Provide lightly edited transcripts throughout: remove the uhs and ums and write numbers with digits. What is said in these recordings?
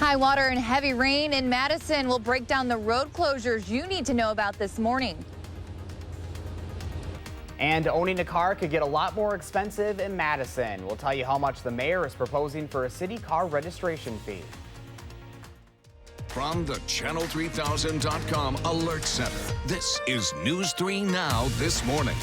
High water and heavy rain in Madison will break down the road closures you need to know about this morning. And owning a car could get a lot more expensive in Madison. We'll tell you how much the mayor is proposing for a city car registration fee. From the Channel3000.com Alert Center, this is News 3 Now this morning.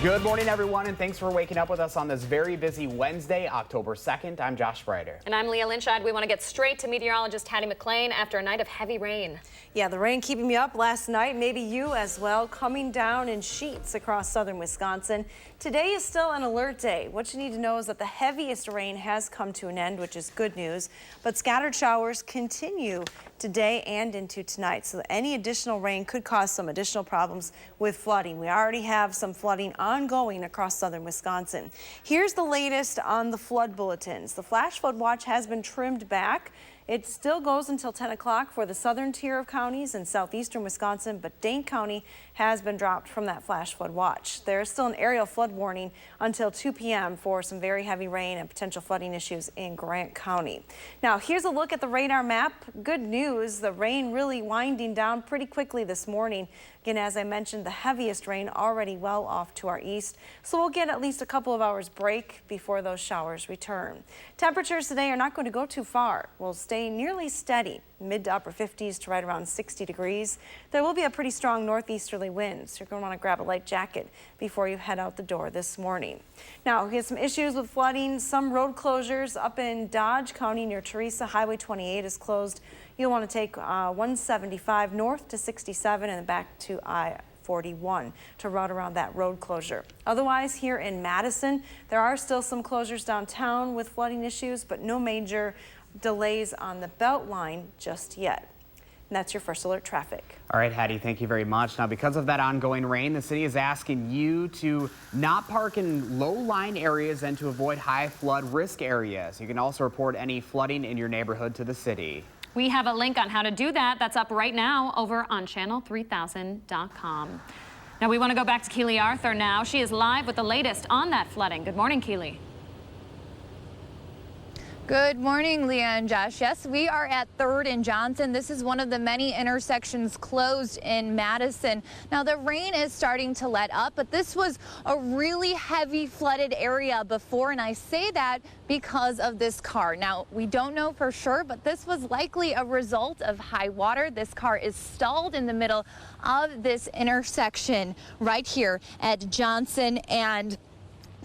Good morning, everyone, and thanks for waking up with us on this very busy Wednesday, October 2nd. I'm Josh Breider. And I'm Leah Lynchad. We want to get straight to meteorologist Hattie McLean after a night of heavy rain. Yeah, the rain keeping me up last night, maybe you as well, coming down in sheets across southern Wisconsin. Today is still an alert day. What you need to know is that the heaviest rain has come to an end, which is good news, but scattered showers continue today and into tonight. So any additional rain could cause some additional problems with flooding. We already have some flooding ongoing across southern Wisconsin. Here's the latest on the flood bulletins. The flash flood watch has been trimmed back. It still goes until 10 o'clock for the southern tier of counties in southeastern Wisconsin, but Dane County has been dropped from that flash flood watch. There is still an aerial flood warning until 2 p.m. for some very heavy rain and potential flooding issues in Grant County. Now, here's a look at the radar map. Good news, the rain really winding down pretty quickly this morning. Again, as I mentioned, the heaviest rain already well off to our east, so we'll get at least a couple of hours break before those showers return. Temperatures today are not going to go too far. We'll stay nearly steady, mid to upper 50s to right around 60 degrees. There will be a pretty strong northeasterly wind, so you're going to want to grab a light jacket before you head out the door this morning. Now, we have some issues with flooding, some road closures up in Dodge County near Teresa. Highway 28 is closed. You'll want to take 175 north to 67 and back to I-41 to route around that road closure. Otherwise, here in Madison, there are still some closures downtown with flooding issues, but no major delays on the belt line just yet. And that's your first alert traffic. All right, Hattie, thank you very much. Now, because of that ongoing rain, the city is asking you to not park in low-lying areas and to avoid high flood risk areas. You can also report any flooding in your neighborhood to the city. We have a link on how to do that. That's up right now over on Channel3000.com. Now we want to go back to Keely Arthur now. She is live with the latest on that flooding. Good morning, Keely. Good morning, Leah and Josh. Yes, we are at 3rd and Johnson. This is one of the many intersections closed in Madison. Now, the rain is starting to let up, but this was a really heavy flooded area before, and I say that because of this car. Now, we don't know for sure, but this was likely a result of high water. This car is stalled in the middle of this intersection right here at Johnson and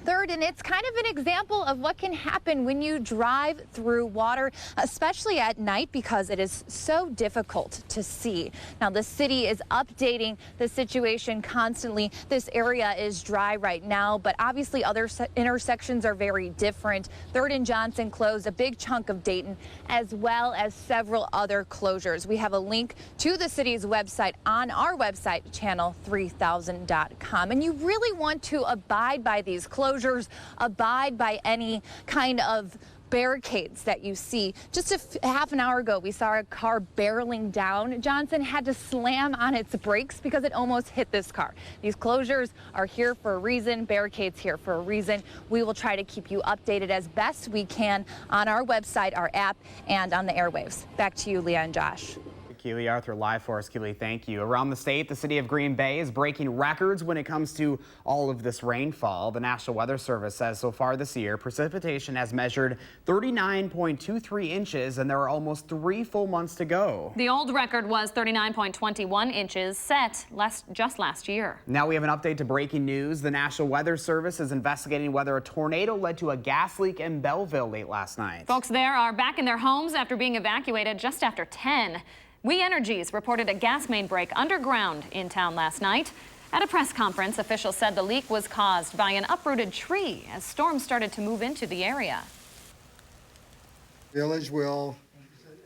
3rd, and it's kind of an example of what can happen when you drive through water, especially at night, because it is so difficult to see. Now, the city is updating the situation constantly. This area is dry right now, but obviously other intersections are very different. 3rd and Johnson closed, a big chunk of Dayton, as well as several other closures. We have a link to the city's website on our website, Channel3000.com, and you really want to abide by these closures. Abide by any kind of barricades that you see. Just half an hour ago, we saw a car barreling down. Johnson had to slam on its brakes because it almost hit this car. These closures are here for a reason, barricades here for a reason. We will try to keep you updated as best we can on our website, our app, and on the airwaves. Back to you, Leah and Josh. Keely Arthur live for us. Keely, thank you. Around the state, the city of Green Bay is breaking records when it comes to all of this rainfall. The National Weather Service says so far this year, precipitation has measured 39.23 inches, and there are almost 3 full months to go. The old record was 39.21 inches, set just last year. Now we have an update to breaking news. The National Weather Service is investigating whether a tornado led to a gas leak in Belleville late last night. Folks there are back in their homes after being evacuated just after 10. We Energies reported a gas main break underground in town last night. At a press conference, officials said the leak was caused by an uprooted tree as storms started to move into the area. Village will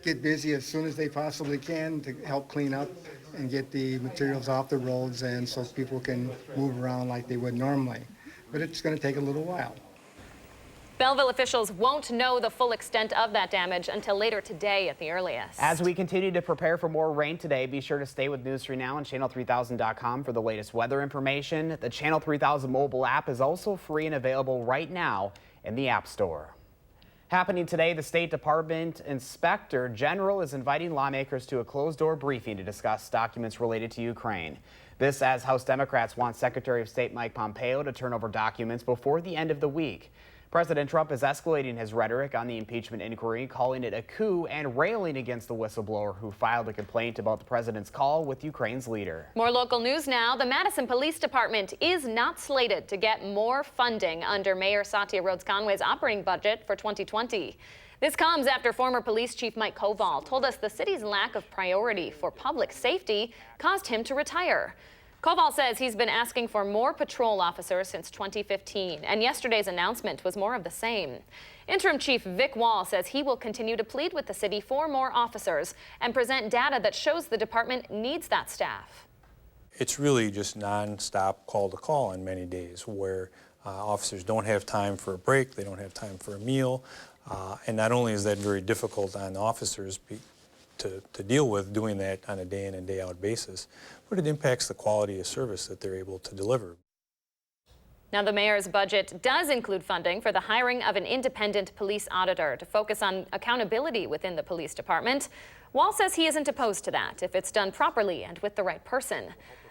get busy as soon as they possibly can to help clean up and get the materials off the roads and so people can move around like they would normally. But it's going to take a little while. Belleville officials won't know the full extent of that damage until later today at the earliest. As we continue to prepare for more rain today, be sure to stay with News 3 Now and Channel3000.com for the latest weather information. The Channel 3000 mobile app is also free and available right now in the App Store. Happening today, the State Department Inspector General is inviting lawmakers to a closed-door briefing to discuss documents related to Ukraine. This as House Democrats want Secretary of State Mike Pompeo to turn over documents before the end of the week. President Trump is escalating his rhetoric on the impeachment inquiry, calling it a coup and railing against the whistleblower who filed a complaint about the president's call with Ukraine's leader. More local news now. The Madison Police Department is not slated to get more funding under Mayor Satya Rhodes-Conway's operating budget for 2020. This comes after former police chief Mike Koval told us the city's lack of priority for public safety caused him to retire. Koval says he's been asking for more patrol officers since 2015, and yesterday's announcement was more of the same. Interim Chief Vic Wall says he will continue to plead with the city for more officers and present data that shows the department needs that staff. It's really just non-stop call to call on many days where officers don't have time for a break, they don't have time for a meal, and not only is that very difficult on officers to deal with doing that on a day in and day out basis, but it impacts the quality of service that they're able to deliver. Now, the mayor's budget does include funding for the hiring of an independent police auditor to focus on accountability within the police department. Wall says he isn't opposed to that if it's done properly and with the right person.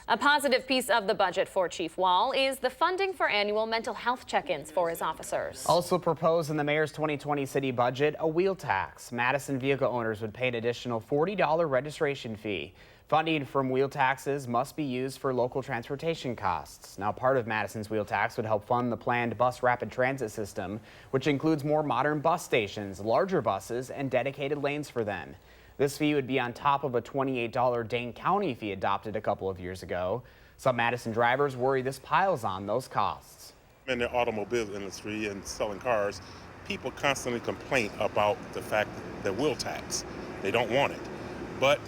A positive piece of the budget for Chief Wall is the funding for annual mental health check-ins for his officers. Also proposed in the mayor's 2020 city budget, a wheel tax. Madison vehicle owners would pay an additional $40 registration fee. Funding from wheel taxes must be used for local transportation costs. Now, part of Madison's wheel tax would help fund the planned bus rapid transit system, which includes more modern bus stations, larger buses, and dedicated lanes for them. This fee would be on top of a $28 Dane County fee adopted a couple of years ago. Some Madison drivers worry this piles on those costs. In the automobile industry and selling cars, people constantly complain about the fact that wheel tax. They don't want it. But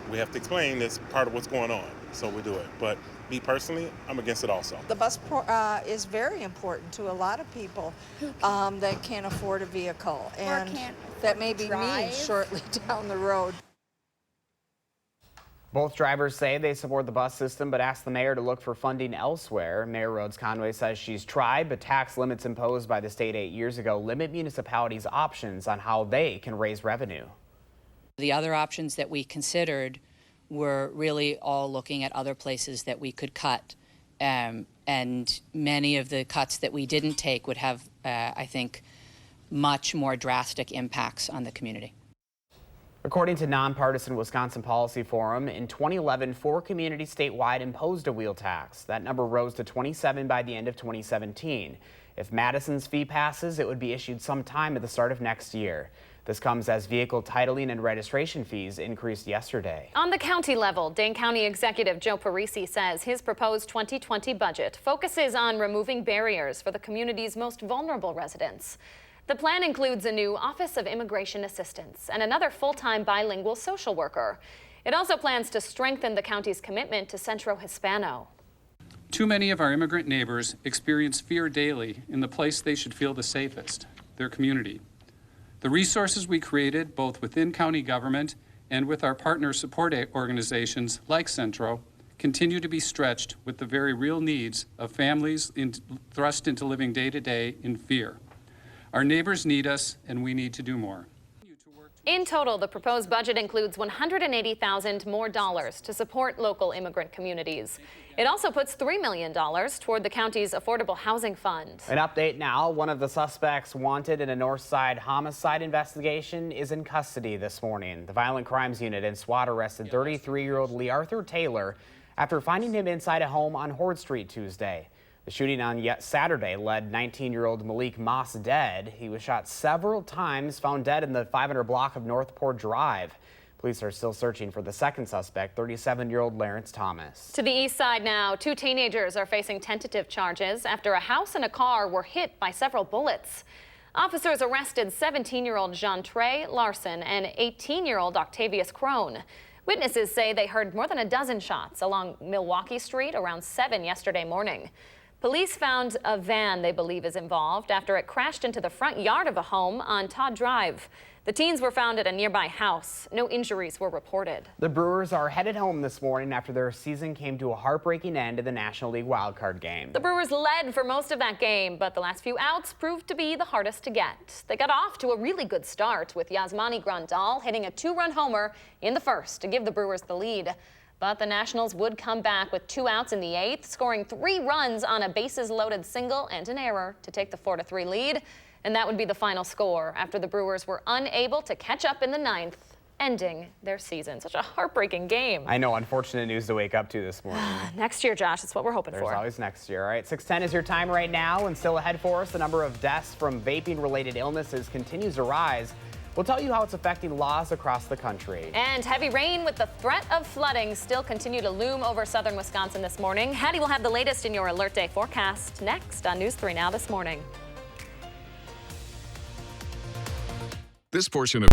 we have to explain it's part of what's going on, so we do it. But me personally, I'm against it also. The bus is very important to a lot of people that can't afford a vehicle, and that may be me shortly down the road. Both drivers say they support the bus system, but ask the mayor to look for funding elsewhere. Mayor Rhodes-Conway says she's tried, but tax limits imposed by the state 8 years ago limit municipalities' options on how they can raise revenue. The other options that we considered were really all looking at other places that we could cut. And many of the cuts that we didn't take would have, I think, much more drastic impacts on the community. According to nonpartisan Wisconsin Policy Forum, in 2011, 4 communities statewide imposed a wheel tax. That number rose to 27 by the end of 2017. If Madison's fee passes, it would be issued sometime at the start of next year. This comes as vehicle titling and registration fees increased yesterday. On the county level, Dane County Executive Joe Parisi says his proposed 2020 budget focuses on removing barriers for the community's most vulnerable residents. The plan includes a new Office of Immigration Assistance and another full-time bilingual social worker. It also plans to strengthen the county's commitment to Centro Hispano. Too many of our immigrant neighbors experience fear daily in the place they should feel the safest, their community. The resources we created, both within county government and with our partner support organizations like Centro, continue to be stretched with the very real needs of families thrust into living day to day in fear. Our neighbors need us, and we need to do more. In total, the proposed budget includes $180,000 more to support local immigrant communities. It also puts $3 million toward the county's affordable housing fund. An update now. One of the suspects wanted in a Northside homicide investigation is in custody this morning. The Violent Crimes Unit and SWAT arrested 33-year-old Lee Arthur Taylor after finding him inside a home on Horde Street Tuesday. The shooting on Saturday led 19-year-old Malik Moss dead. He was shot several times, found dead in the 500 block of Northport Drive. Police are still searching for the second suspect, 37-year-old Lawrence Thomas. To the east side now, 2 teenagers are facing tentative charges after a house and a car were hit by several bullets. Officers arrested 17-year-old Jean-Trey Larson and 18-year-old Octavius Crone. Witnesses say they heard more than a dozen shots along Milwaukee Street around 7 yesterday morning. Police found a van they believe is involved after it crashed into the front yard of a home on Todd Drive. The teens were found at a nearby house. No injuries were reported. The Brewers are headed home this morning after their season came to a heartbreaking end in the National League wildcard game. The Brewers led for most of that game, but the last few outs proved to be the hardest to get. They got off to a really good start with Yasmani Grandal hitting a 2-run homer in the first to give the Brewers the lead. But the Nationals would come back with 2 outs in the 8th, scoring 3 runs on a bases-loaded single and an error to take the 4-3 lead. And that would be the final score after the Brewers were unable to catch up in the 9th, ending their season. Such a heartbreaking game. I know, unfortunate news to wake up to this morning. Next year, Josh, that's what we're hoping for. There's always next year. All right, 6:10 is your time right now, and still ahead for us, the number of deaths from vaping-related illnesses continues to rise. We'll tell you how it's affecting laws across the country. And heavy rain with the threat of flooding still continue to loom over southern Wisconsin this morning. Hattie will have the latest in your Alert Day forecast next on News 3 Now this morning. This portion of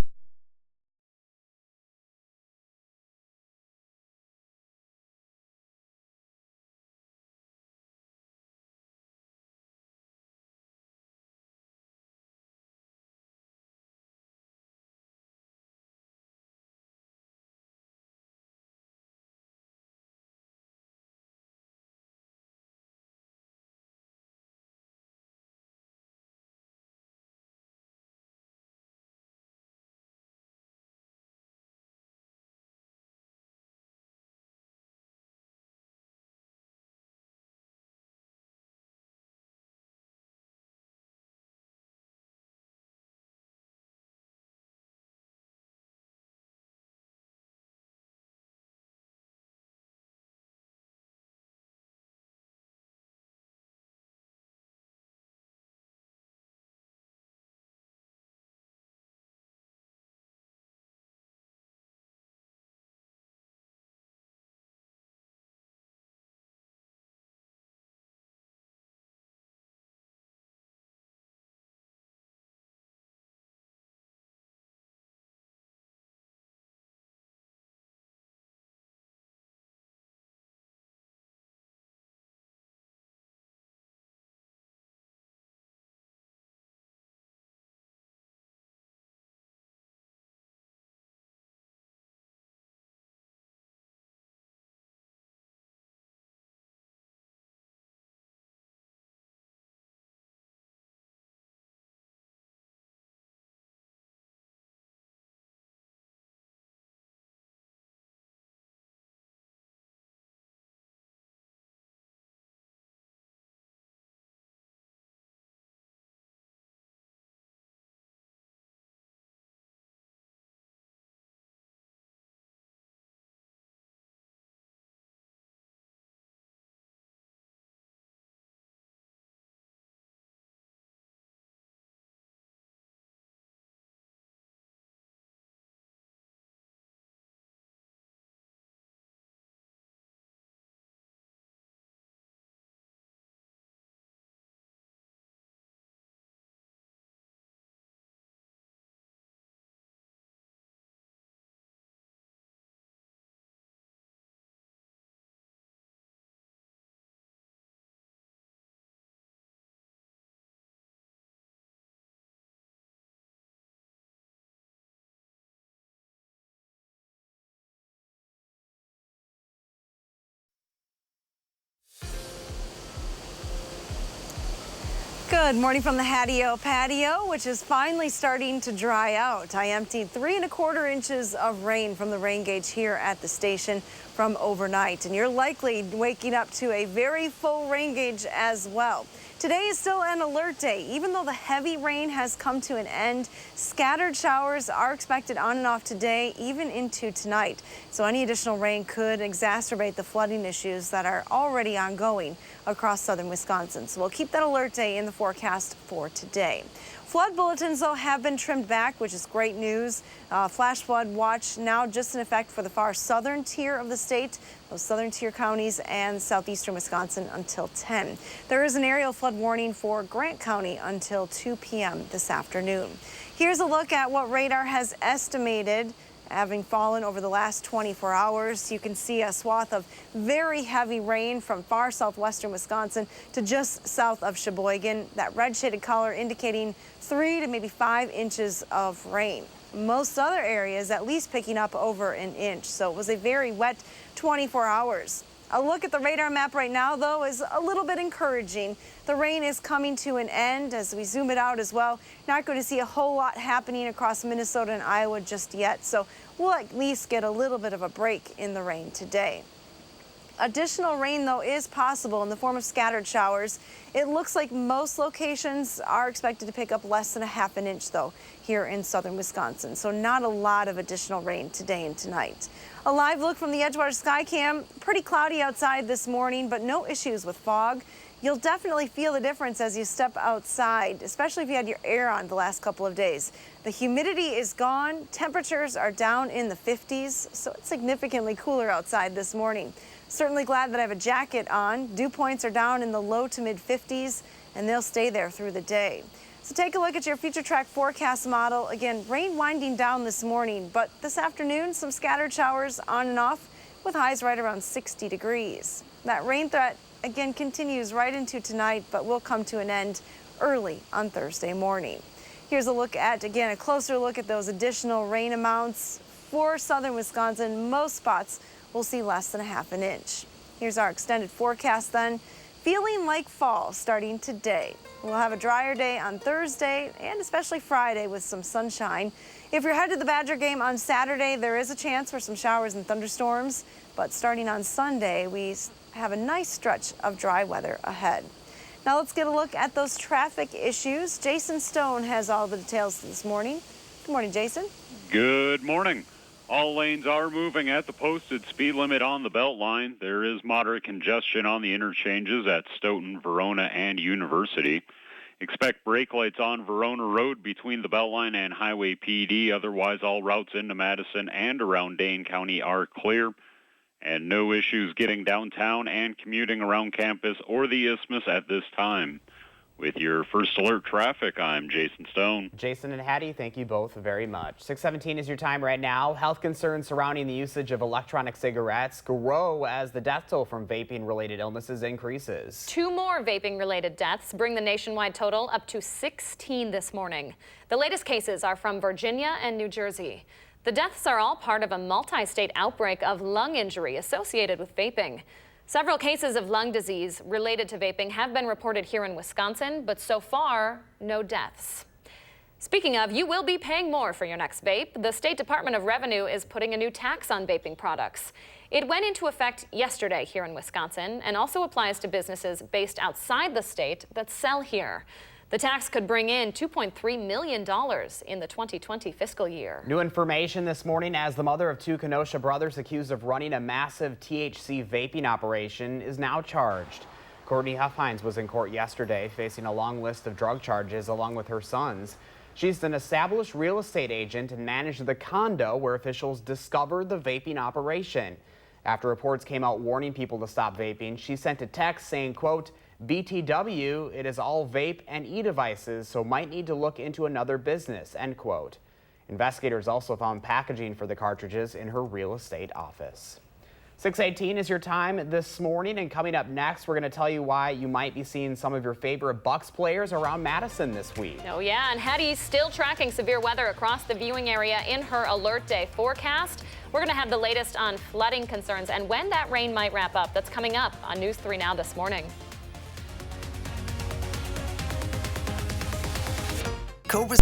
Good morning from the Hattie-O patio, which is finally starting to dry out. I emptied 3 1/4 inches of rain from the rain gauge here at the station from overnight, and you're likely waking up to a very full rain gauge as well. Today is still an alert day. Even though the heavy rain has come to an end, scattered showers are expected on and off today, even into tonight. So any additional rain could exacerbate the flooding issues that are already ongoing across southern Wisconsin. So we'll keep that alert day in the forecast for today. Flood bulletins, though, have been trimmed back, which is great news. Flash flood watch now just in effect for the far southern tier of the state, those southern tier counties and southeastern Wisconsin until 10. There is an aerial flood warning for Grant County until 2 p.m. this afternoon. Here's a look at what radar has estimated having fallen over the last 24 hours. You can see a swath of very heavy rain from far southwestern Wisconsin to just south of Sheboygan. That red shaded color indicating 3 to maybe 5 inches of rain. Most other areas at least picking up over an inch. So it was a very wet 24 hours. A look at the radar map right now, though, is a little bit encouraging. The rain is coming to an end as we zoom it out as well. Not going to see a whole lot happening across Minnesota and Iowa just yet, so we'll at least get a little bit of a break in the rain today. Additional rain, though, is possible in the form of scattered showers. It looks like most locations are expected to pick up less than a half an inch, though, here in southern Wisconsin. So not a lot of additional rain today and tonight. A live look from the Edgewater Skycam. Pretty cloudy outside this morning, but no issues with fog. You'll definitely feel the difference as you step outside, especially if you had your air on the last couple of days. The humidity is gone. Temperatures are down in the 50s, so it's significantly cooler outside this morning. Certainly glad that I have a jacket on. Dew points are down in the low to mid 50s, and they'll stay there through the day. So take a look at your future track forecast model. Again, rain winding down this morning, but this afternoon, some scattered showers on and off with highs right around 60 degrees. That rain threat, again, continues right into tonight, but will come to an end early on Thursday morning. Here's a look at, again, a closer look at those additional rain amounts for southern Wisconsin. Most spots will see less than a half an inch. Here's our extended forecast then. Feeling like fall starting today. We'll have a drier day on Thursday and especially Friday with some sunshine. If you're headed to the Badger game on Saturday, there is a chance for some showers and thunderstorms, but starting on Sunday, we have a nice stretch of dry weather ahead. Now let's get a look at those traffic issues. Jason Stone has all the details this morning. Good morning, Jason. Good morning. All lanes are moving at the posted speed limit on the Beltline. There is moderate congestion on the interchanges at Stoughton, Verona, and University. Expect brake lights on Verona Road between the Beltline and Highway PD. Otherwise, all routes into Madison and around Dane County are clear. And no issues getting downtown and commuting around campus or the Isthmus at this time. With your First Alert traffic, I'm Jason Stone. Jason and Hattie, thank you both very much. 6:17 is your time right now. Health concerns surrounding the usage of electronic cigarettes grow as the death toll from vaping-related illnesses increases. 2 more vaping-related deaths bring the nationwide total up to 16 this morning. The latest cases are from Virginia and New Jersey. The deaths are all part of a multi-state outbreak of lung injury associated with vaping. Several cases of lung disease related to vaping have been reported here in Wisconsin, but so far, no deaths. Speaking of, you will be paying more for your next vape. The State Department of Revenue is putting a new tax on vaping products. It went into effect yesterday here in Wisconsin and also applies to businesses based outside the state that sell here. The tax could bring in $2.3 million in the 2020 fiscal year. New information this morning as the mother of 2 Kenosha brothers accused of running a massive THC vaping operation is now charged. Courtney Huffines was in court yesterday facing a long list of drug charges along with her sons. She's an established real estate agent and managed the condo where officials discovered the vaping operation. After reports came out warning people to stop vaping, she sent a text saying, quote, BTW, it is all vape and e-devices, so might need to look into another business, end quote. Investigators also found packaging for the cartridges in her real estate office. 6:18 is your time this morning, and coming up next, we're going to tell you why you might be seeing some of your favorite Bucks players around Madison this week. Oh yeah, and Hattie's still tracking severe weather across the viewing area in her Alert Day forecast. We're going to have the latest on flooding concerns and when that rain might wrap up. That's coming up on News 3 Now this morning. Cobra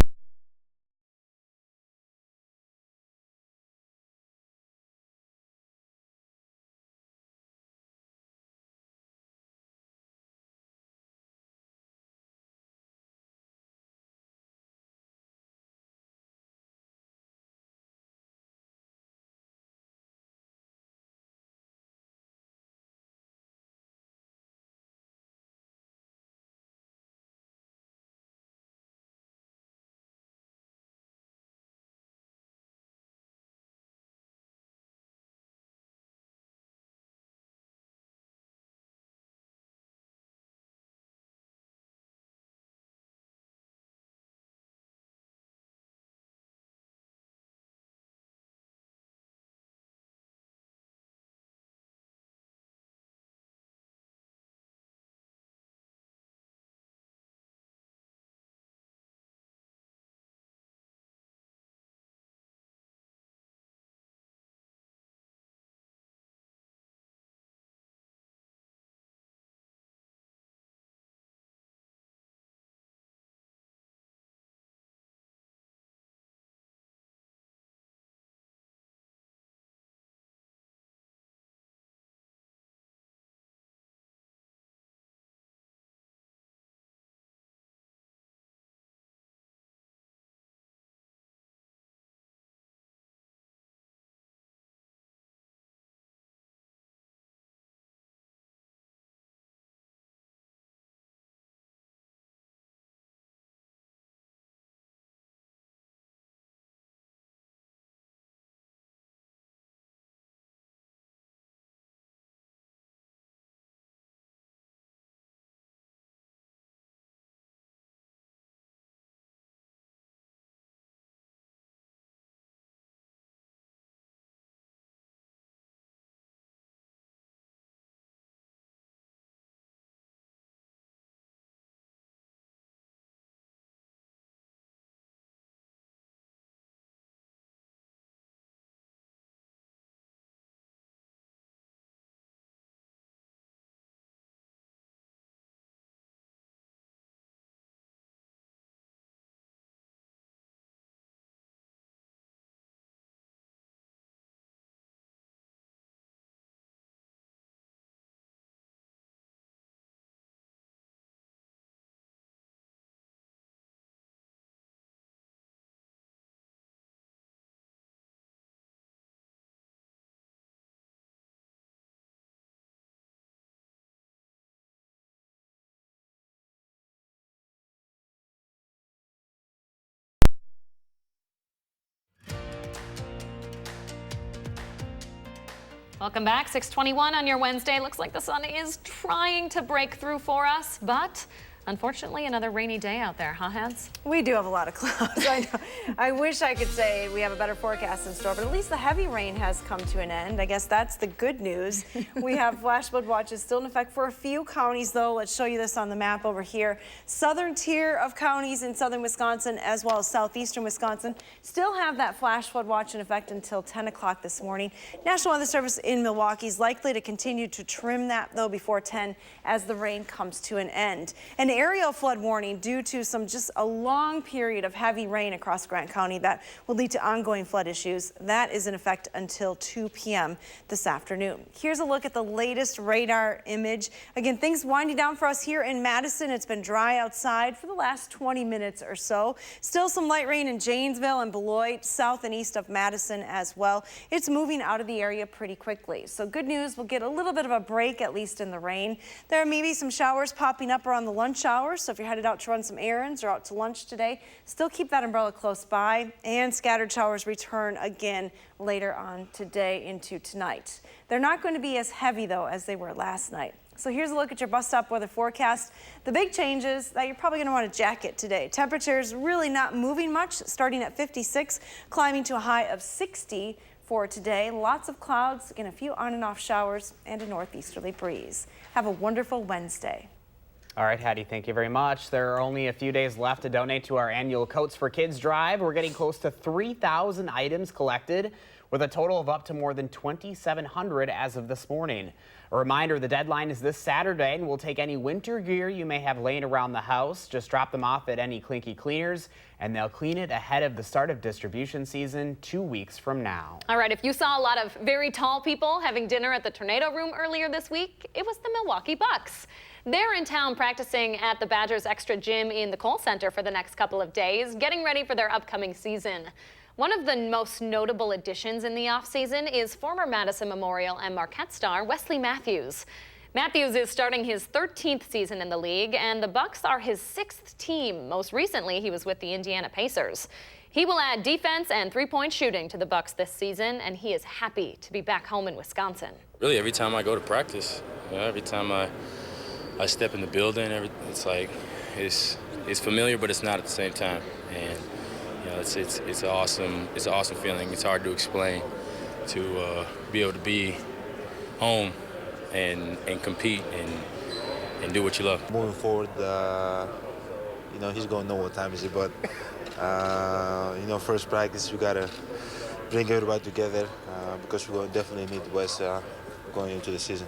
Welcome back. 6:21 on your Wednesday. Looks like the sun is trying to break through for us, but unfortunately, another rainy day out there, huh, Heads? We do have a lot of clouds. I know. I wish I could say we have a better forecast in store, but at least the heavy rain has come to an end. I guess that's the good news. We have flash flood watches still in effect for a few counties, though. Let's show you this on the map over here. Southern tier of counties in southern Wisconsin, as well as southeastern Wisconsin, still have that flash flood watch in effect until 10 o'clock this morning. National Weather Service in Milwaukee is likely to continue to trim that, though, before 10 as the rain comes to an end. An aerial flood warning due to just a long period of heavy rain across Grant County that will lead to ongoing flood issues. That is in effect until 2 p.m. this afternoon. Here's a look at the latest radar image. Again, things winding down for us here in Madison. It's been dry outside for the last 20 minutes or so. Still some light rain in Janesville and Beloit, south and east of Madison as well. It's moving out of the area pretty quickly. So good news, we'll get a little bit of a break, at least in the rain. There may be some showers popping up around the lunch hour. So if you're headed out to run some errands or out to lunch today, still keep that umbrella close by, and scattered showers return again later on today into tonight. They're not going to be as heavy, though, as they were last night. So here's a look at your bus stop weather forecast. The big change is that you're probably going to want a jacket today. Temperatures really not moving much, starting at 56, climbing to a high of 60 for today. Lots of clouds, again, a few on and off showers, and a northeasterly breeze. Have a wonderful Wednesday. All right, Hattie, thank you very much. There are only a few days left to donate to our annual Coats for Kids drive. We're getting close to 3,000 items collected, with a total of up to more than 2,700 as of this morning. A reminder, the deadline is this Saturday, and we'll take any winter gear you may have laying around the house. Just drop them off at any Clinky Cleaners, and they'll clean it ahead of the start of distribution season 2 weeks from now. All right, if you saw a lot of very tall people having dinner at the Tornado Room earlier this week, it was the Milwaukee Bucks. They're in town practicing at the Badgers Extra Gym in the Kohl Center for the next couple of days, getting ready for their upcoming season. One of the most notable additions in the offseason is former Madison Memorial and Marquette star Wesley Matthews. Matthews is starting his 13th season in the league, and the Bucks are his 6th team. Most recently, he was with the Indiana Pacers. He will add defense and three-point shooting to the Bucks this season, and he is happy to be back home in Wisconsin. Really, every time I go to practice, every time I step in the building, it's like it's familiar, but it's not at the same time. And it's an awesome feeling. It's hard to explain to be able to be home and compete and do what you love. Moving forward, he's gonna know what time is it, but first practice we gotta bring everybody together because we're gonna definitely need the West going into the season.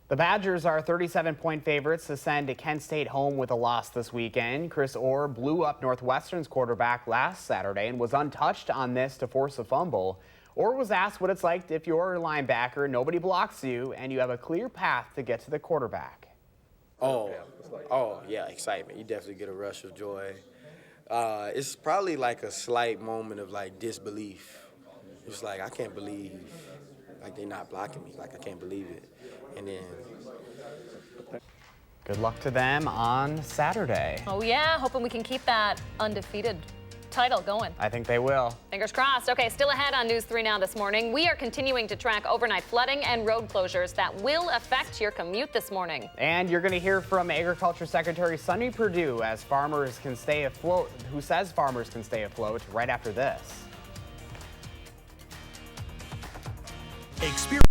The Badgers are 37-point favorites to send Kent State home with a loss this weekend. Chris Orr blew up Northwestern's quarterback last Saturday and was untouched on this to force a fumble. Orr was asked what it's like if you're a linebacker, nobody blocks you, and you have a clear path to get to the quarterback. Oh yeah, excitement. You definitely get a rush of joy. It's probably like a slight moment of like disbelief. It's like, I can't believe like they're not blocking me. Like, I can't believe it. And then good luck to them on Saturday. Oh yeah, hoping we can keep that undefeated title going. I think they will. Fingers crossed. Okay, still ahead on News 3 Now this morning. We are continuing to track overnight flooding and road closures that will affect your commute this morning. And you're going to hear from Agriculture Secretary Sonny Perdue as farmers can stay afloat, who says farmers can stay afloat right after this. Experience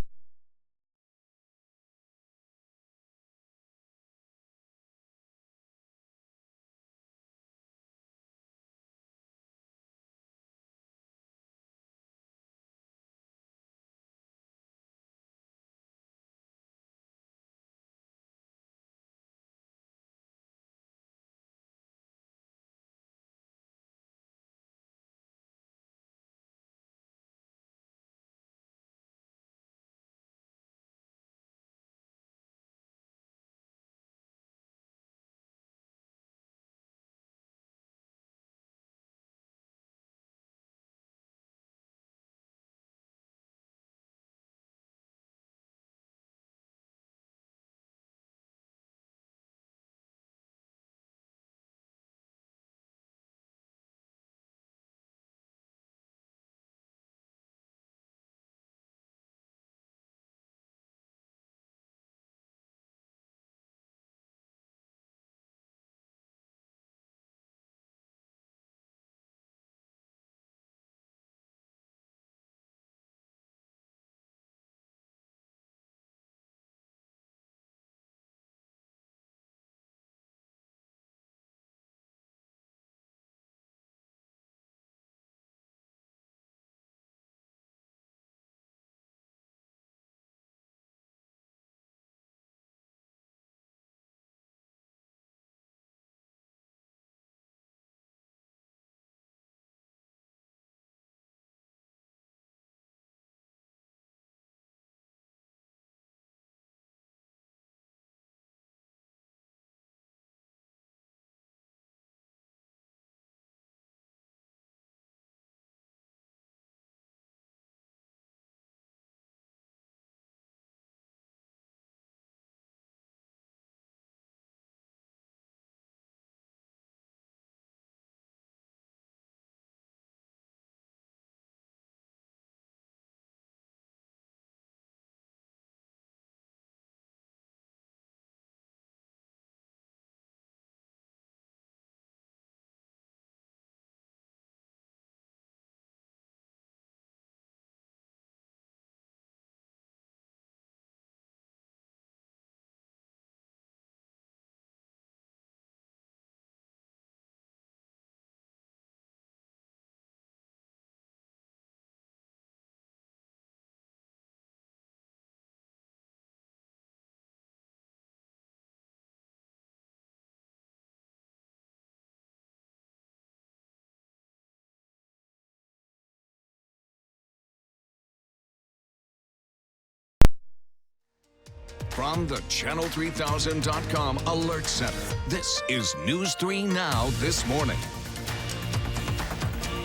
From the Channel3000.com Alert Center, this is News 3 Now this morning.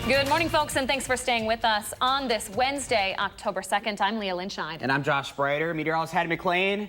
Good morning, folks, and thanks for staying with us on this Wednesday, October 2nd. I'm Leah Lynchide. And I'm Josh Breiter. Meteorologist Hattie McLean.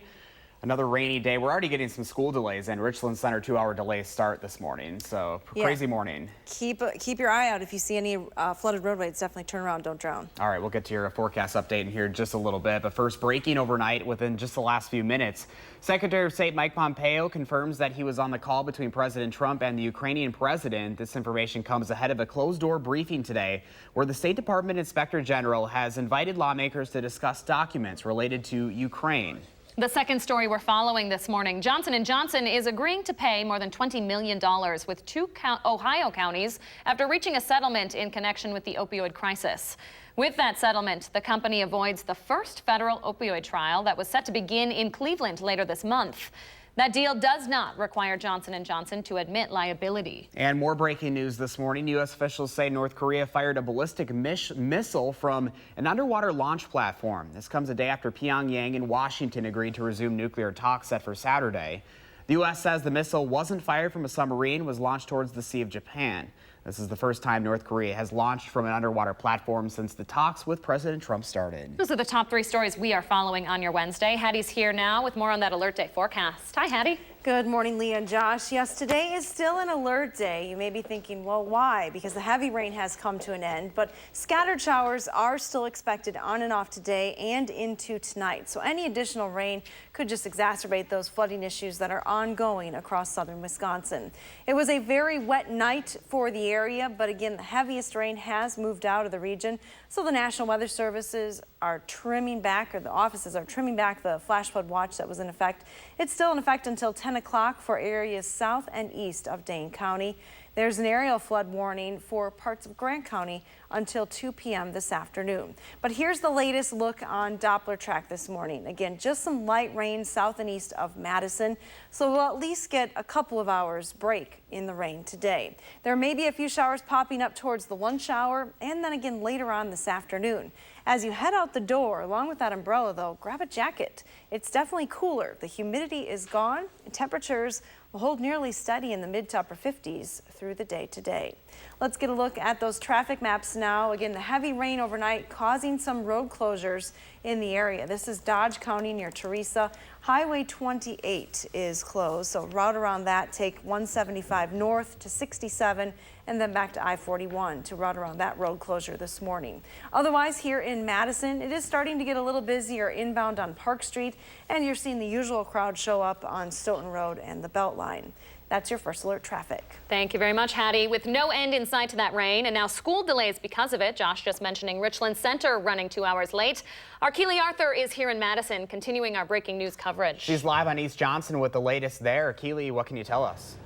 Another rainy day. We're already getting some school delays, and Richland Center 2-hour delays start this morning. So crazy morning. Keep your eye out. If you see any flooded roadways, definitely turn around. Don't drown. All right, we'll get to your forecast update in here in just a little bit. But first, breaking overnight within just the last few minutes. Secretary of State Mike Pompeo confirms that he was on the call between President Trump and the Ukrainian president. This information comes ahead of a closed-door briefing today where the State Department Inspector General has invited lawmakers to discuss documents related to Ukraine. The second story we're following this morning, Johnson & Johnson is agreeing to pay more than $20 million with two Ohio counties after reaching a settlement in connection with the opioid crisis. With that settlement, the company avoids the first federal opioid trial that was set to begin in Cleveland later this month. That deal does not require Johnson & Johnson to admit liability. And more breaking news this morning. U.S. officials say North Korea fired a ballistic missile from an underwater launch platform. This comes a day after Pyongyang and Washington agreed to resume nuclear talks set for Saturday. The U.S. says the missile wasn't fired from a submarine, was launched towards the Sea of Japan. This is the first time North Korea has launched from an underwater platform since the talks with President Trump started. Those are the top 3 stories we are following on your Wednesday. Hattie's here now with more on that Alert Day forecast. Hi, Hattie. Good morning, Leah and Josh. Yes, today is still an alert day. You may be thinking, well, why? Because the heavy rain has come to an end, but scattered showers are still expected on and off today and into tonight. So any additional rain could just exacerbate those flooding issues that are ongoing across southern Wisconsin. It was a very wet night for the area, but again, the heaviest rain has moved out of the region. So the National Weather Services are trimming back, or the offices are trimming back the flash flood watch that was in effect. It's still in effect until 10 o'clock for areas south and east of Dane County. There's an aerial flood warning for parts of Grant County until 2 p.m. this afternoon. But here's the latest look on Doppler track this morning. Again, just some light rain south and east of Madison, so we'll at least get a couple of hours break in the rain today. There may be a few showers popping up towards the lunch hour and then again later on this afternoon. As you head out the door, along with that umbrella though, grab a jacket. It's definitely cooler. The humidity is gone and temperatures will hold nearly steady in the mid to upper 50s through the day today. Let's get a look at those traffic maps now. Again, the heavy rain overnight causing some road closures in the area. This is Dodge County near Teresa. Highway 28 is closed, so route around that, take 175 north to 67 and then back to I-41 to route around that road closure this morning. Otherwise, here in Madison, it is starting to get a little busier inbound on Park Street, and you're seeing the usual crowd show up on Stoughton Road and the Beltline. That's your first alert traffic. Thank you very much, Hattie. With no end in sight to that rain and now school delays because of it, Josh just mentioning Richland Center running 2 hours late. Our Keely Arthur is here in Madison continuing our breaking news coverage. She's live on East Johnson with the latest there. Keely, what can you tell us?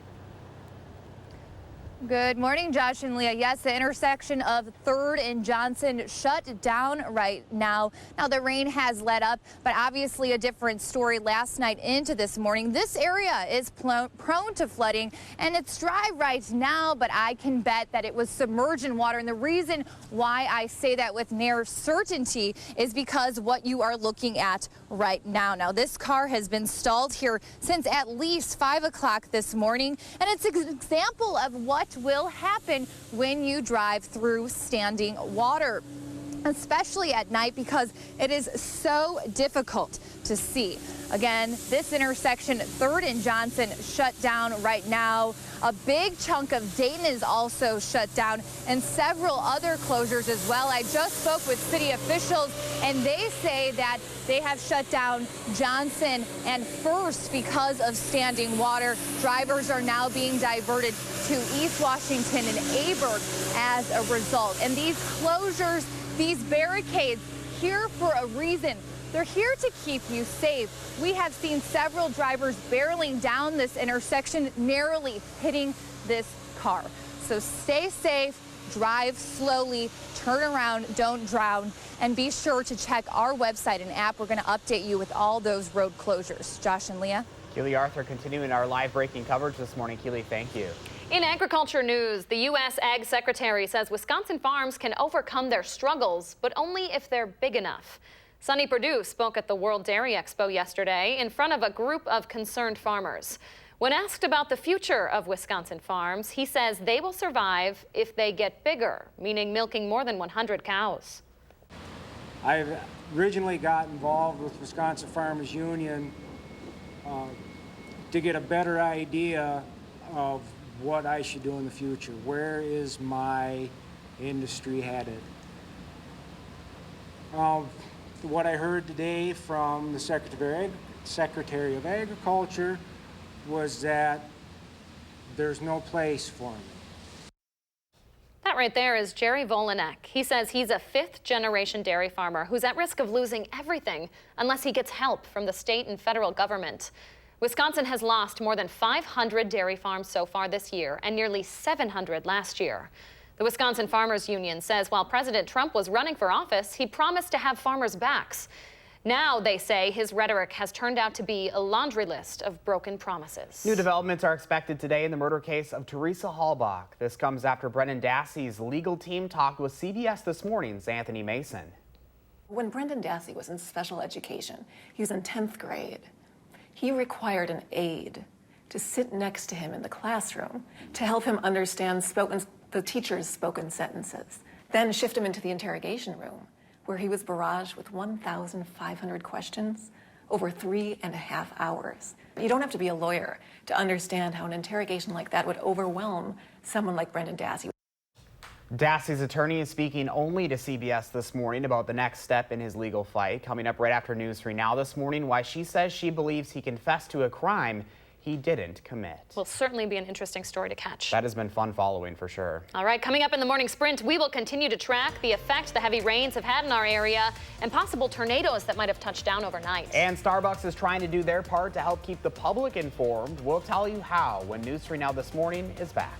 Good morning, Josh and Leah. Yes, the intersection of 3rd and Johnson shut down right now. Now, the rain has let up, but obviously a different story last night into this morning. This area is prone to flooding, and it's dry right now, but I can bet that it was submerged in water. And the reason why I say that with near certainty is because what you are looking at right now. Now, this car has been stalled here since at least 5 o'clock this morning, and it's an example of what will happen when you drive through standing water, especially at night, because it is so difficult to see. Again, this intersection, 3rd and Johnson, shut down right now. A big chunk of Dayton is also shut down, and several other closures as well. I just spoke with city officials, and they say that they have shut down Johnson and First because of standing water. Drivers are now being diverted to East Washington and Aberg as a result. And these closures, these barricades, here for a reason. They're here to keep you safe. We have seen several drivers barreling down this intersection, narrowly hitting this car. So stay safe, drive slowly, turn around, don't drown, and be sure to check our website and app. We're going to update you with all those road closures. Josh and Leah. Keely Arthur continuing our live breaking coverage this morning. Keely, thank you. In agriculture news, the U.S. Ag Secretary says Wisconsin farms can overcome their struggles, but only if they're big enough. Sonny Perdue spoke at the World Dairy Expo yesterday in front of a group of concerned farmers. When asked about the future of Wisconsin farms, he says they will survive if they get bigger, meaning milking more than 100 cows. I originally got involved with Wisconsin Farmers Union to get a better idea of what I should do in the future. Where is my industry headed? What I heard today from the Secretary of Agriculture was that there's no place for me. That right there is Jerry Volanek. He says he's a fifth-generation dairy farmer who's at risk of losing everything unless he gets help from the state and federal government. Wisconsin has lost more than 500 dairy farms so far this year and nearly 700 last year. The Wisconsin Farmers Union says while President Trump was running for office, he promised to have farmers' backs. Now, they say, his rhetoric has turned out to be a laundry list of broken promises. New developments are expected today in the murder case of Teresa Halbach. This comes after Brendan Dassey's legal team talked with CBS This Morning's Anthony Mason. When Brendan Dassey was in special education, he was in 10th grade. He required an aide to sit next to him in the classroom to help him understand the teacher's spoken sentences, then shift him into the interrogation room, where he was barraged with 1,500 questions over 3.5 hours. You don't have to be a lawyer to understand how an interrogation like that would overwhelm someone like Brendan Dassey. Dassey's attorney is speaking only to CBS This Morning about the next step in his legal fight. Coming up right after News 3 Now this morning, why she says she believes he confessed to a crime he didn't commit. Will certainly be an interesting story to catch. That has been fun following for sure. All right, coming up in the morning sprint, we will continue to track the effect the heavy rains have had in our area and possible tornadoes that might have touched down overnight. And Starbucks is trying to do their part to help keep the public informed. We'll tell you how when News 3 Now this morning is back.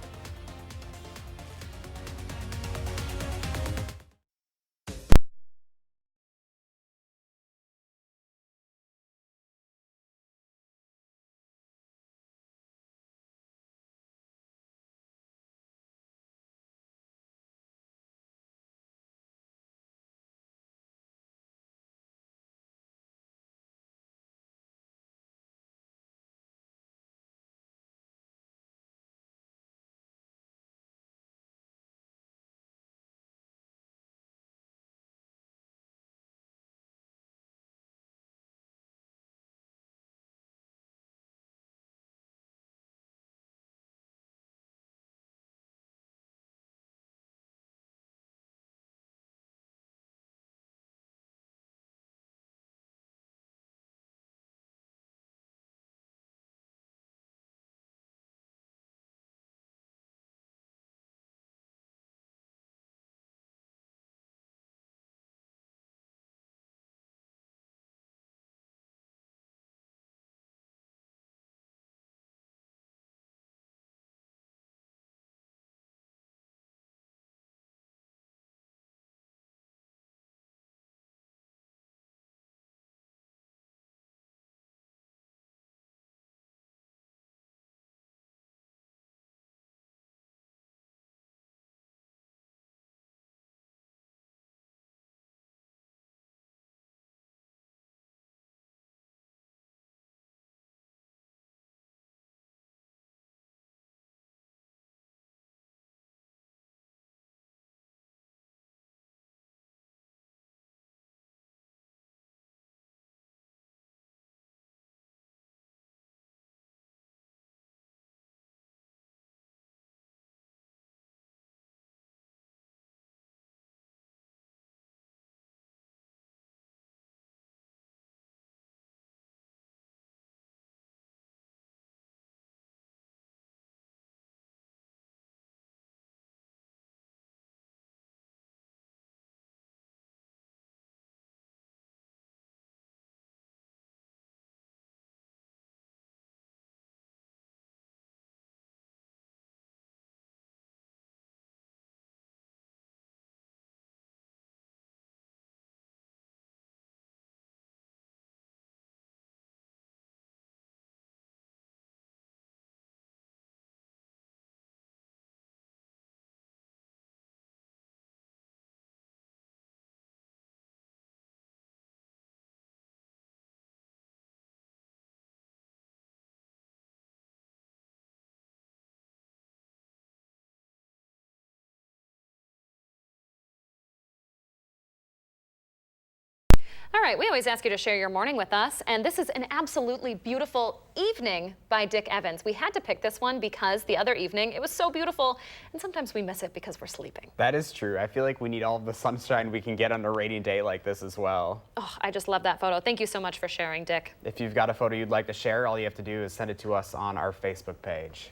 All right, we always ask you to share your morning with us, and this is an absolutely beautiful evening by Dick Evans. We had to pick this one because the other evening it was so beautiful, and sometimes we miss it because we're sleeping. That is true. I feel like we need all of the sunshine we can get on a rainy day like this as well. Oh, I just love that photo. Thank you so much for sharing, Dick. If you've got a photo you'd like to share, all you have to do is send it to us on our Facebook page.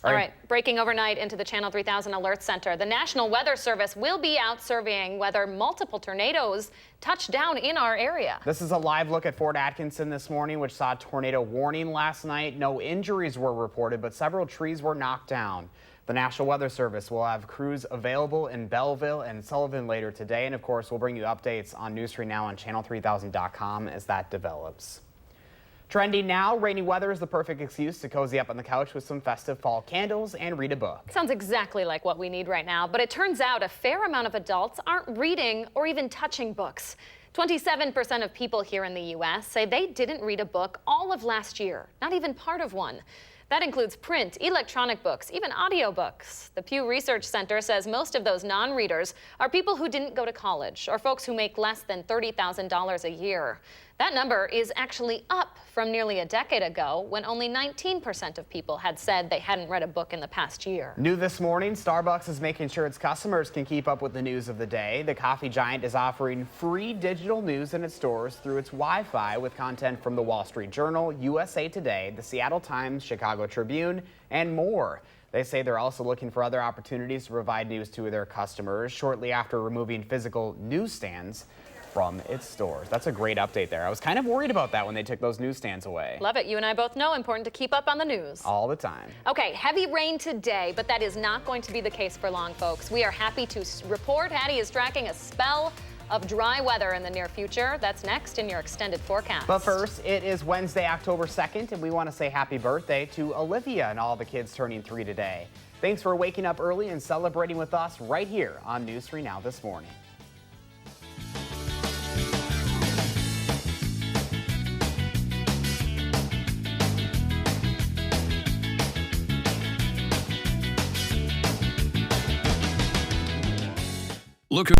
All right, breaking overnight into the Channel 3000 Alert Center. The National Weather Service will be out surveying whether multiple tornadoes touch down in our area. This is a live look at Fort Atkinson this morning, which saw a tornado warning last night. No injuries were reported, but several trees were knocked down. The National Weather Service will have crews available in Belleville and Sullivan later today. And of course, we'll bring you updates on News 3 Now on channel3000.com as that develops. Trending now, rainy weather is the perfect excuse to cozy up on the couch with some festive fall candles and read a book. Sounds exactly like what we need right now, but it turns out a fair amount of adults aren't reading or even touching books. 27% of people here in the U.S. say they didn't read a book all of last year, not even part of one. That includes print, electronic books, even audiobooks. The Pew Research Center says most of those non-readers are people who didn't go to college or folks who make less than $30,000 a year. That number is actually up from nearly a decade ago when only 19% of people had said they hadn't read a book in the past year. New this morning, Starbucks is making sure its customers can keep up with the news of the day. The coffee giant is offering free digital news in its stores through its Wi-Fi with content from the Wall Street Journal, USA Today, the Seattle Times, Chicago Tribune, and more. They say they're also looking for other opportunities to provide news to their customers shortly after removing physical newsstands from its stores. That's a great update there. I was kind of worried about that when they took those newsstands away. Love it. You and I both know important to keep up on the news. All the time. Okay, heavy rain today, but that is not going to be the case for long, folks. We are happy to report Hattie is tracking a spell of dry weather in the near future. That's next in your extended forecast. But first, it is Wednesday, October 2nd, and we want to say happy birthday to Olivia and all the kids turning 3 today. Thanks for waking up early and celebrating with us right here on News 3 Now this morning. Look at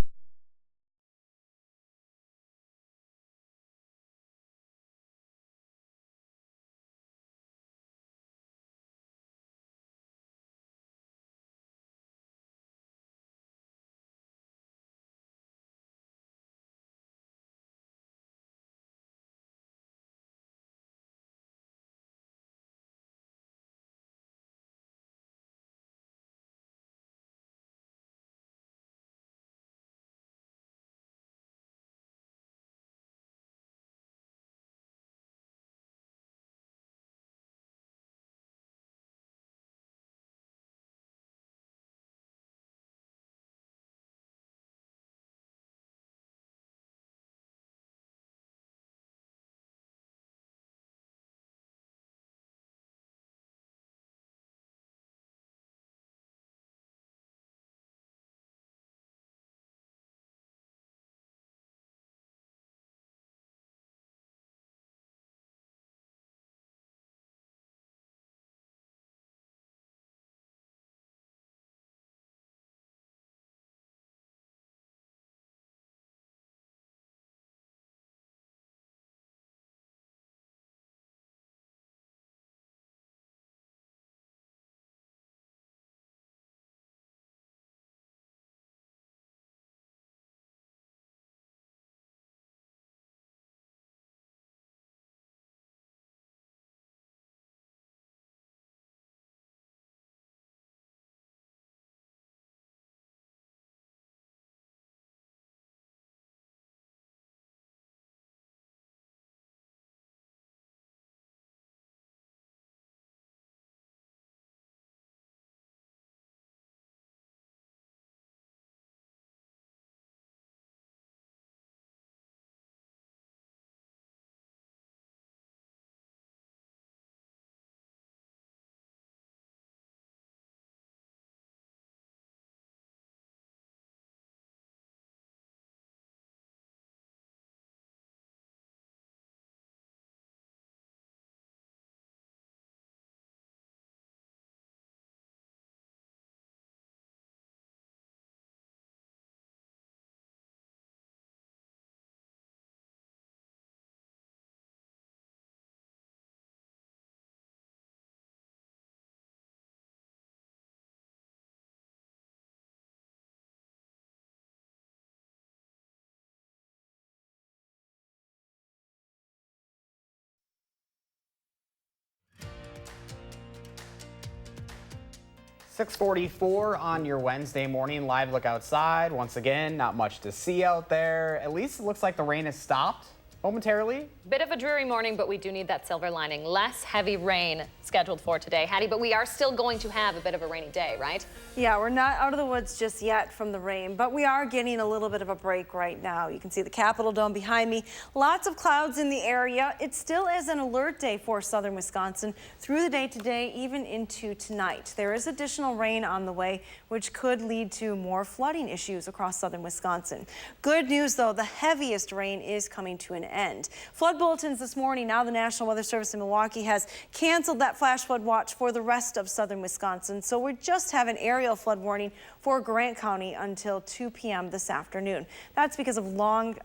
6:44 on your Wednesday morning. Live look outside. Once again, not much to see out there. At least it looks like the rain has stopped momentarily. Bit of a dreary morning, but we do need that silver lining. Less heavy rain scheduled for today, Hattie, but we are still going to have a bit of a rainy day, right? Yeah, we're not out of the woods just yet from the rain, but we are getting a little bit of a break right now. You can see the Capitol Dome behind me. Lots of clouds in the area. It still is an alert day for southern Wisconsin through the day today, even into tonight. There is additional rain on the way, which could lead to more flooding issues across southern Wisconsin. Good news, though, the heaviest rain is coming to an end. Flood bulletins this morning. Now the National Weather Service in Milwaukee has canceled that flash flood watch for the rest of southern Wisconsin. So we just have an aerial flood warning for Grant County until 2 p.m. this afternoon. That's because of long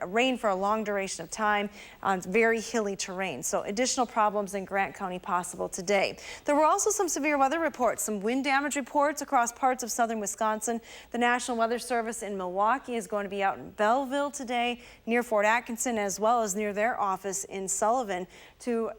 rain for a long duration of time on very hilly terrain. So additional problems in Grant County possible today. There were also some severe weather reports, some wind damage reports across parts of southern Wisconsin. The National Weather Service in Milwaukee is going to be out in Belleville today, near Fort Atkinson, as well as near their office in Sullivan, to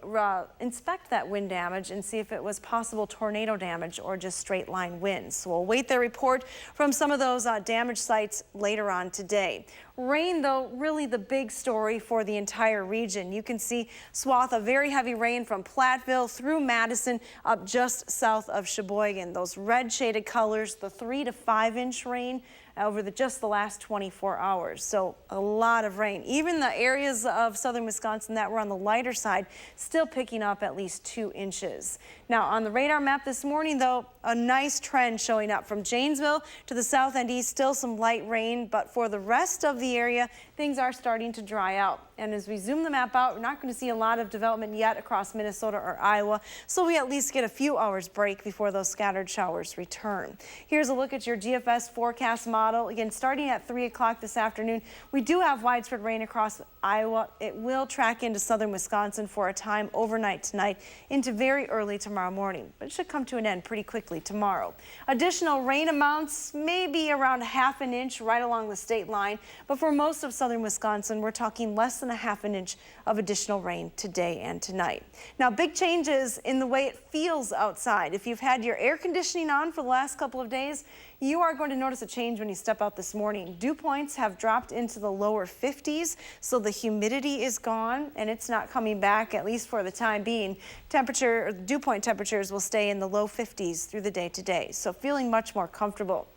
inspect that wind damage and see if it was possible tornado damage or just straight line winds. So we'll wait their report from some of those damaged sites later on today. Rain, though, really the big story for the entire region. You can see swath of very heavy rain from Platteville through Madison up just south of Sheboygan. Those red shaded colors, the 3 to 5 inch rain over just the last 24 hours. So a lot of rain. Even the areas of southern Wisconsin that were on the lighter side still picking up at least 2 inches. Now on the radar map this morning, though, a nice trend showing up from Janesville to the south and east. Still some light rain, but for the rest of the area, things are starting to dry out. And as we zoom the map out, we're not going to see a lot of development yet across Minnesota or Iowa, so we at least get a few hours break before those scattered showers return. Here's a look at your GFS forecast model. Again, starting at 3 o'clock this afternoon, we do have widespread rain across Iowa. It will track into southern Wisconsin for a time overnight tonight into very early tomorrow morning, but it should come to an end pretty quickly tomorrow. Additional rain amounts may be around ½ an inch right along the state line, but for most of southern Wisconsin, we're talking less than ½ an inch of additional rain today and tonight. Now, big changes in the way it feels outside. If you've had your air conditioning on for the last couple of days, you are going to notice a change when you step out this morning. Dew points have dropped into the lower 50s, so the humidity is gone and it's not coming back, at least for the time being. Dew point temperatures will stay in the low 50s through the day today, so feeling much more comfortable.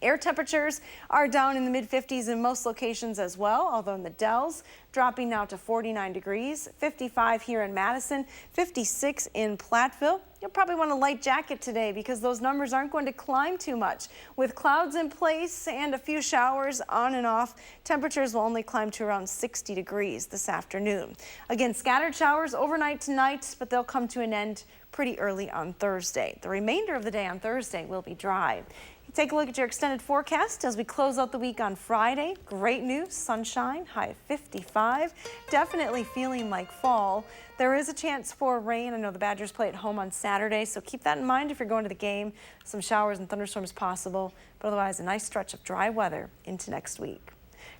Air temperatures are down in the mid-50s in most locations as well, although in the Dells, dropping now to 49 degrees, 55 here in Madison, 56 in Platteville. You'll probably want a light jacket today because those numbers aren't going to climb too much. With clouds in place and a few showers on and off, temperatures will only climb to around 60 degrees this afternoon. Again, scattered showers overnight tonight, but they'll come to an end pretty early on Thursday. The remainder of the day on Thursday will be dry. Take a look at your extended forecast as we close out the week on Friday. Great news, sunshine, high of 55. Definitely feeling like fall. There is a chance for rain. I know the Badgers play at home on Saturday, so keep that in mind if you're going to the game. Some showers and thunderstorms possible, but otherwise a nice stretch of dry weather into next week.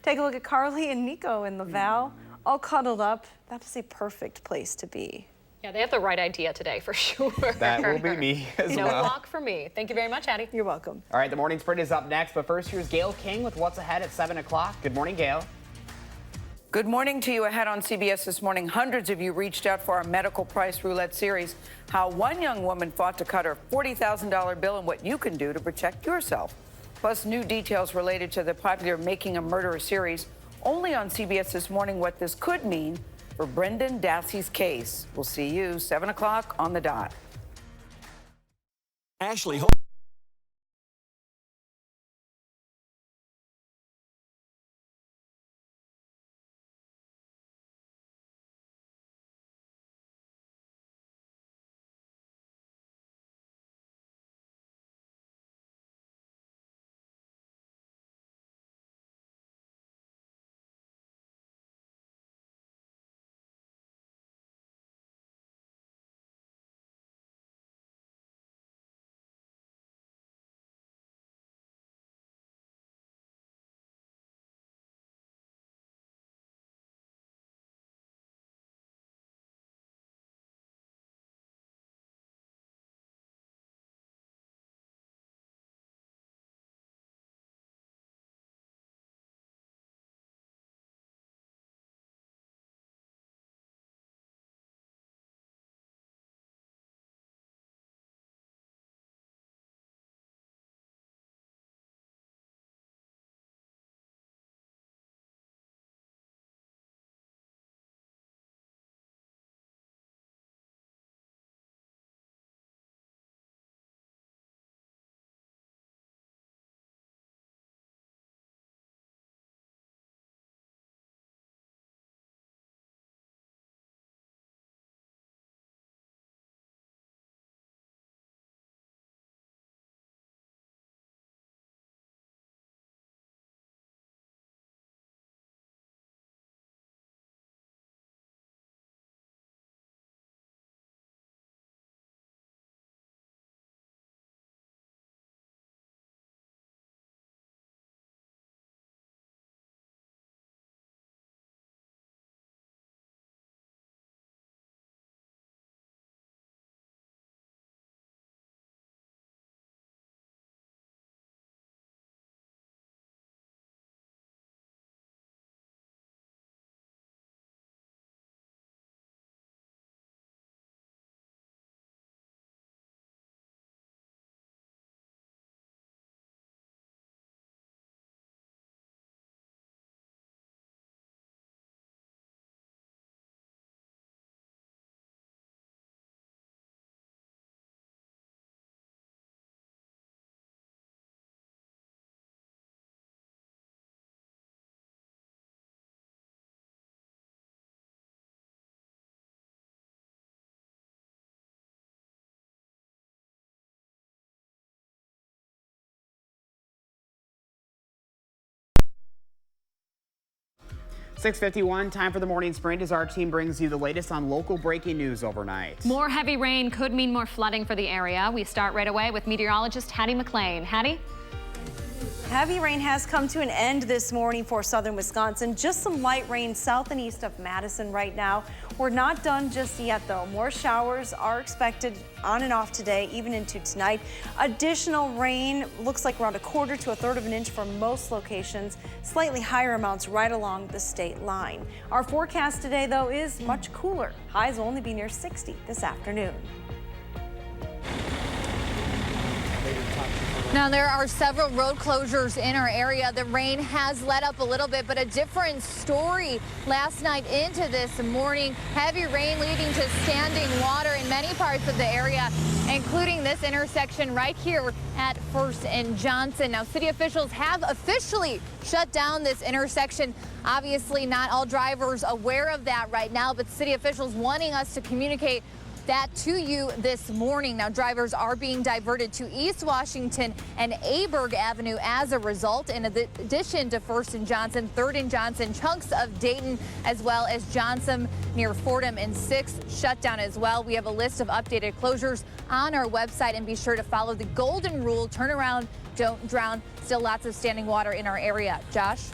Take a look at Carly and Nico in Laval, all cuddled up. That is a perfect place to be. Yeah, they have the right idea today for sure. That will be me as well. No walk for me. Thank you very much, Hattie. You're welcome. All right, the morning sprint is up next, but first here's Gail King with what's ahead at 7 o'clock. Good morning, Gail. Good morning to you. Ahead on CBS this morning, hundreds of you reached out for our medical price roulette series. How one young woman fought to cut her $40,000 bill and what you can do to protect yourself. Plus new details related to the popular Making a Murderer series. Only on CBS this morning, what this could mean for Brendan Dassey's case. We'll see you 7 o'clock on the dot. Ashley 6:51, time for the morning sprint as our team brings you the latest on local breaking news overnight. More heavy rain could mean more flooding for the area. We start right away with meteorologist Hattie McLean. Hattie? Heavy rain has come to an end this morning for southern Wisconsin. Just some light rain south and east of Madison right now. We're not done just yet, though. More showers are expected on and off today, even into tonight. Additional rain looks like around 1/4 to 1/3 of an inch for most locations. Slightly higher amounts right along the state line. Our forecast today, though, is much cooler. Highs will only be near 60 this afternoon. Now, there are several road closures in our area. The rain has let up a little bit, but a different story last night into this morning. Heavy rain leading to standing water in many parts of the area, including this intersection right here at 1st and Johnson. Now, city officials have officially shut down this intersection. Obviously, not all drivers aware of that right now, but city officials wanting us to communicate that to you this morning. Now, drivers are being diverted to East Washington and Aberg Avenue as a result, in addition to 1st and Johnson, 3rd and Johnson, chunks of Dayton, as well as Johnson near Fordham and 6th shut down as well. We have a list of updated closures on our website, and be sure to follow the golden rule: turn around, don't drown. Still lots of standing water in our area. Josh?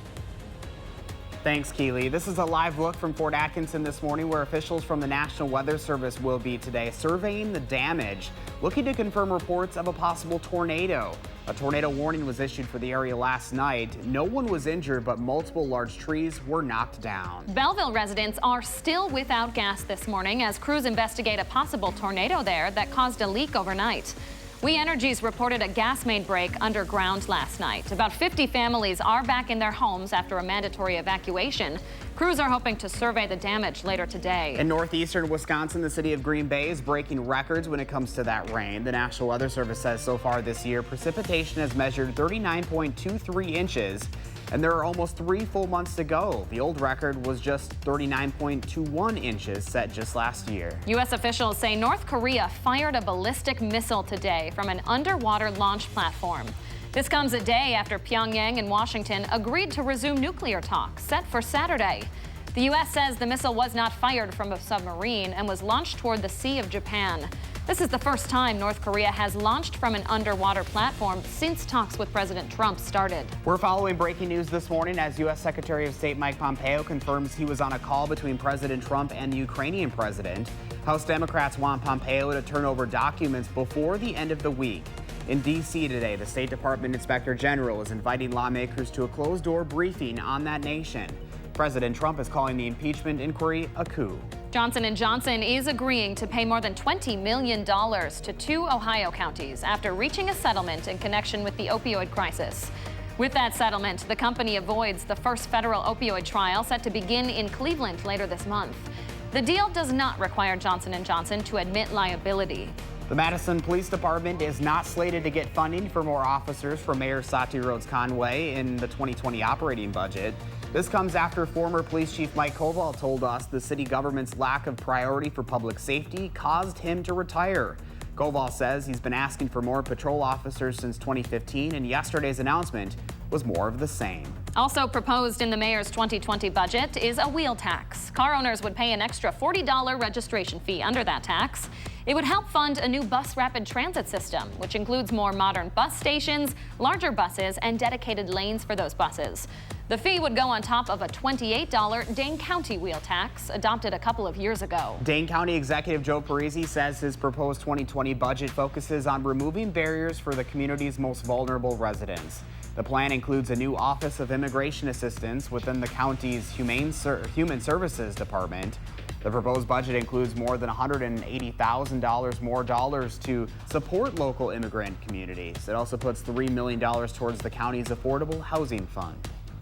Thanks, Keely. This is a live look from Fort Atkinson this morning, where officials from the National Weather Service will be today surveying the damage, looking to confirm reports of a possible tornado. A tornado warning was issued for the area last night. No one was injured, but multiple large trees were knocked down. Belleville residents are still without gas this morning as crews investigate a possible tornado there that caused a leak overnight. We Energies reported a gas main break underground last night. About 50 families are back in their homes after a mandatory evacuation. Crews are hoping to survey the damage later today. In northeastern Wisconsin, the city of Green Bay is breaking records when it comes to that rain. The National Weather Service says so far this year, precipitation has measured 39.23 inches. And there are almost 3 full months to go. The old record was just 39.21 inches set just last year. U.S. officials say North Korea fired a ballistic missile today from an underwater launch platform. This comes a day after Pyongyang and Washington agreed to resume nuclear talks set for Saturday. The U.S. says the missile was not fired from a submarine and was launched toward the Sea of Japan. This is the first time North Korea has launched from an underwater platform since talks with President Trump started. We're following breaking news this morning as U.S. Secretary of State Mike Pompeo confirms he was on a call between President Trump and the Ukrainian president. House Democrats want Pompeo to turn over documents before the end of the week. In D.C. today, the State Department Inspector General is inviting lawmakers to a closed-door briefing on that nation. President Trump is calling the impeachment inquiry a coup. Johnson & Johnson is agreeing to pay more than $20 million to 2 Ohio counties after reaching a settlement in connection with the opioid crisis. With that settlement, the company avoids the first federal opioid trial set to begin in Cleveland later this month. The deal does not require Johnson & Johnson to admit liability. The Madison Police Department is not slated to get funding for more officers from Mayor Sati Rhodes Conway in the 2020 operating budget. This comes after former Police Chief Mike Koval told us the city government's lack of priority for public safety caused him to retire. Koval says he's been asking for more patrol officers since 2015, and yesterday's announcement was more of the same. Also proposed in the mayor's 2020 budget is a wheel tax. Car owners would pay an extra $40 registration fee under that tax. It would help fund a new bus rapid transit system, which includes more modern bus stations, larger buses, and dedicated lanes for those buses. The fee would go on top of a $28 Dane County wheel tax adopted a couple of years ago. Dane County Executive Joe Parisi says his proposed 2020 budget focuses on removing barriers for the community's most vulnerable residents. The plan includes a new Office of Immigration Assistance within the county's Human Services Department. The proposed budget includes more than $180,000 more dollars to support local immigrant communities. It also puts $3 million towards the county's affordable housing fund.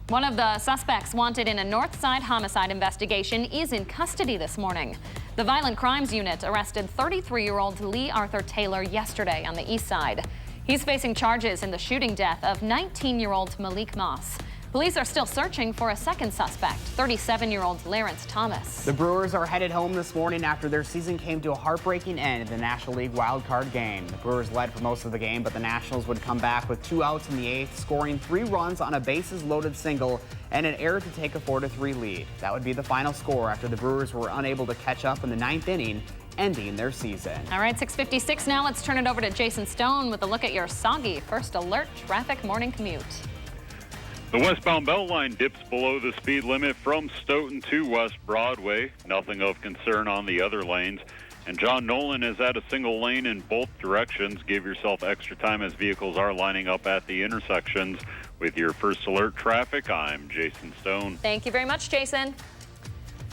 One of the suspects wanted in a Northside homicide investigation is in custody this morning. The Violent Crimes Unit arrested 33-year-old Lee Arthur Taylor yesterday on the east side. He's facing charges in the shooting death of 19-year-old Malik Moss. Police are still searching for a second suspect, 37-year-old Lawrence Thomas. The Brewers are headed home this morning after their season came to a heartbreaking end in the National League wildcard game. The Brewers led for most of the game, but the Nationals would come back with 2 outs in the 8th, scoring 3 runs on a bases-loaded single and an error to take a 4-3 lead. That would be the final score after the Brewers were unable to catch up in the 9th inning, ending their season. All right, 6:56 now. Let's turn it over to Jason Stone with a look at your soggy first alert traffic morning commute. The westbound Beltline dips below the speed limit from Stoughton to West Broadway. Nothing of concern on the other lanes. And John Nolan is at a single lane in both directions. Give yourself extra time as vehicles are lining up at the intersections. With your first alert traffic, I'm Jason Stone. Thank you very much, Jason.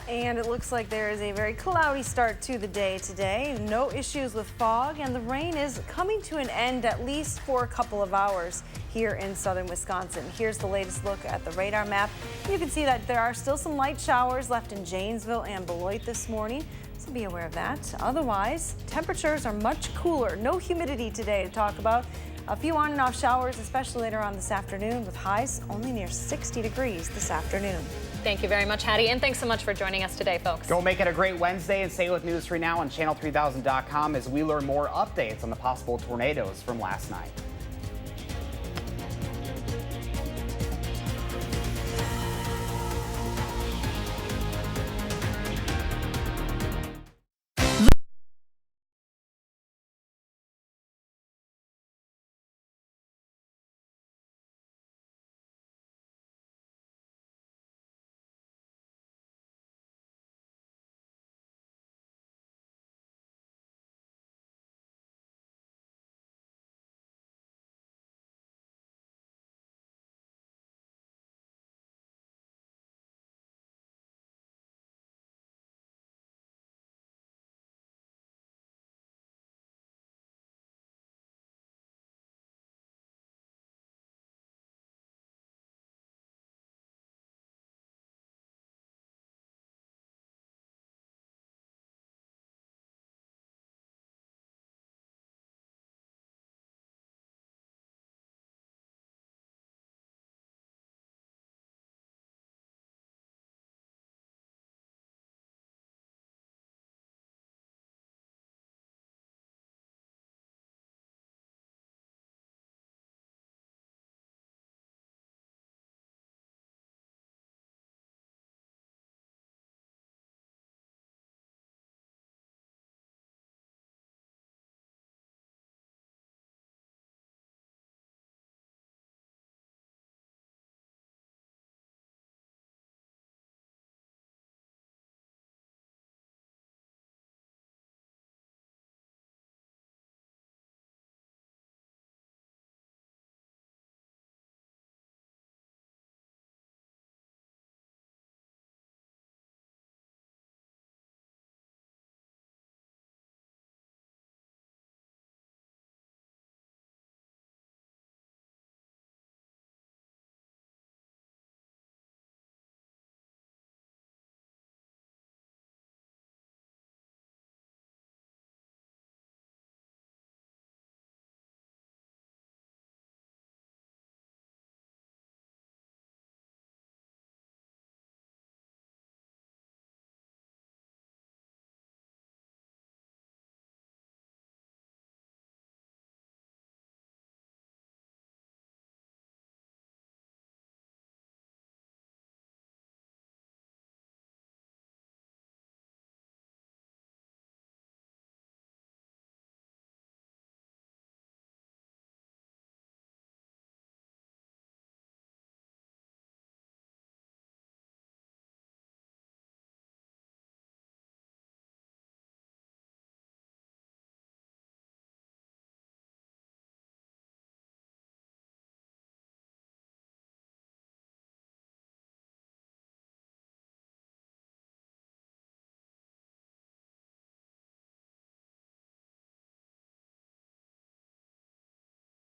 And it looks like there is a very cloudy start to the day today. No issues with fog, and the rain is coming to an end at least for a couple of hours here in southern Wisconsin. Here's the latest look at the radar map. You can see that there are still some light showers left in Janesville and Beloit this morning, so be aware of that. Otherwise, temperatures are much cooler. No humidity today to talk about. A few on and off showers, especially later on this afternoon, with highs only near 60 degrees this afternoon. Thank you very much, Hattie, and thanks so much for joining us today, folks. Go make it a great Wednesday and stay with News 3 Now on channel3000.com as we learn more updates on the possible tornadoes from last night.